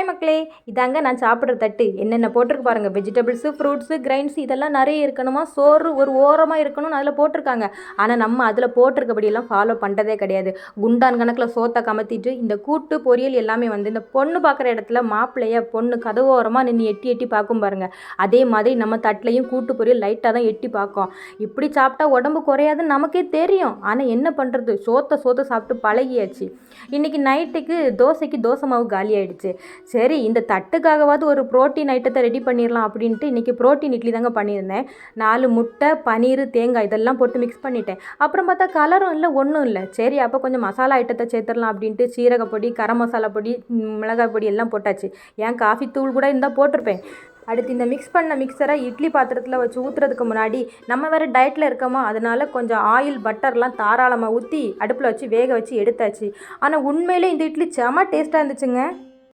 Hi மக்களே, இதாங்க நான் சாப்பிட்ற தட்டு. என்னென்ன போட்டிருக்கு பாருங்கள். வெஜிடபிள்ஸு, ஃப்ரூட்ஸு, கிரைன்ஸு இதெல்லாம் நிறைய இருக்கணுமா. சோறு ஒரு ஓரமாக இருக்கணும்னு அதில் போட்டிருக்காங்க. ஆனால் நம்ம அதில் போட்டிருக்கபடியெல்லாம் ஃபாலோ பண்ணுறதே கிடையாது. குண்டான் கணக்கில் சோத்தை கமத்திட்டு இந்த கூட்டு பொரியல் எல்லாமே இந்த பொண்ணு பார்க்குற இடத்துல மாப்பிள்ளைய பொண்ணு கதவு ஓரமாக நின்று எட்டி எட்டி பார்க்கும் பாருங்கள். அதே மாதிரி நம்ம தட்டிலையும் கூட்டு பொரியல் லைட்டாக தான் எட்டி பார்க்கும். இப்படி சாப்பிட்டா உடம்பு குறையாதுன்னு நமக்கே தெரியும். ஆனால் என்ன பண்ணுறது, சோத்தை சாப்பிட்டு பழகியாச்சு. இன்றைக்கி நைட்டுக்கு தோசைக்கு தோசை மாவு காலி ஆகிடுச்சு. சரி, இந்த தட்டுக்காகவாவது ஒரு ப்ரோட்டீன் ஐட்டத்தை ரெடி பண்ணிடலாம் அப்படின்ட்டு இன்றைக்கி ப்ரோட்டீன் இட்லி தாங்க பண்ணியிருந்தேன். 4 முட்டை, பன்னீர், தேங்காய் இதெல்லாம் போட்டு மிக்ஸ் பண்ணிட்டேன். அப்புறம் பார்த்தா கலரும் இல்லை, ஒன்றும் இல்லை. சரி, அப்போ கொஞ்சம் மசாலா ஐட்டத்தை சேர்த்துடலாம் அப்படின்ட்டு சீரகப்பொடி, கரம் மசாலா பொடி, மிளகாய் பொடி எல்லாம் போட்டாச்சு. ஏன் காஃபி தூள் கூட இருந்தால் போட்டிருப்பேன். அடுத்து இந்த மிக்ஸ் பண்ண மிக்சரை இட்லி பாத்திரத்தில் வச்சு ஊற்றுறதுக்கு முன்னாடி நம்ம வேறு டயட்டில் இருக்கோமா, அதனால் கொஞ்சம் ஆயில் பட்டர்லாம் தாராளமாக ஊற்றி அடுப்பில் வச்சு வேக வச்சு எடுத்தாச்சு. ஆனால் உண்மையிலே இந்த இட்லி செம டேஸ்ட்டாக இருந்துச்சுங்க.